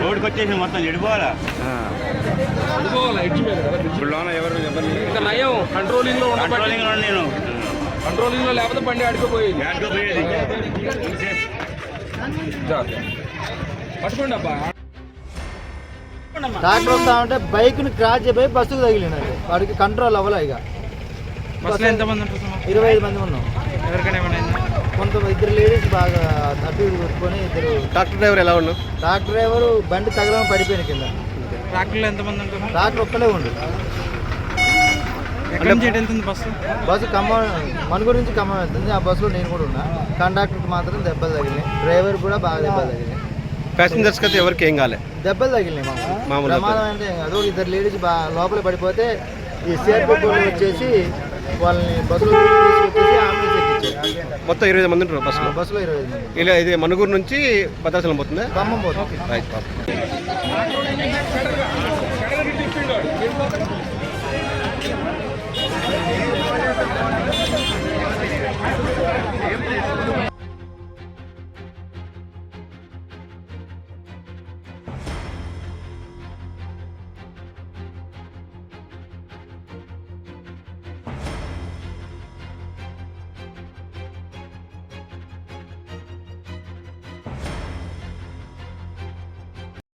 రోడ్కి వచ్చేసి మొత్తం చెడిపోవాలా ఇప్పుడు ఎవరు ఇంకా నయం కంట్రోలింగ్ లో నేను కంట్రోలింగ్ లో లేకపోతే బండి అడుగుపోయేది పట్టుకోండి అబ్బా. ట్రాక్టర్ వస్తా ఉంటే బైక్ ని క్రాచ్ అయిపోయి బస్సుకు తగిలినది, వాడికి కంట్రోల్ అవ్వలే. ఇక బస్సులో ఎంతమంది ఉంటారు? 25 మంది ఉన్నాం. ఎవరికైనా ఏమైనా కొంత ఇద్దరు లేడీస్ బాగా అటు ఇటు కొట్టుకొని ఇద్దరు. ట్రాక్టర్ డ్రైవర్ ఎలా ఉన్నావు? ట్రాక్టర్ డ్రైవర్ బండి తగలం పడిపోయిన కింద. ట్రాక్టర్లో ఎంతమంది ఉంటారు? ట్రాక్టర్ ఒక్కలే ఉండు. ఎక్కడి నుంచి వెళ్తుంది బస్సు? బస్సు ఖమ్మం, మనుగురు నుంచి ఖమ్మం వెళ్తుంది. ఆ బస్సులో నేను కూడా ఉన్నా. కండక్టర్కి మాత్రం దెబ్బలు తగిలినాయి, డ్రైవర్ కూడా బాగా దెబ్బలు తగిలినాయి. ప్యాసింజర్స్కి అయితే ఎవరికి ఏం కాలే, దెబ్బలు తగిలినాయి. మామూలు ప్రమాదం అంటే అదో ఇద్దరు లేడీస్ లోపల పడిపోతే ఈ సిఆర్పి వచ్చేసి వాళ్ళని బస్సులో తీసుకొచ్చేసి ఆంబులెన్స్ ఎక్కించారు. మొత్తం 25 మంది ఉంటారు బస్సులో. బస్సులో 25 మంది. ఇలా ఇది మనుగూరు నుంచి భద్రాచలం పోతుందా? ఖమ్మం పోతుంది. రైట్.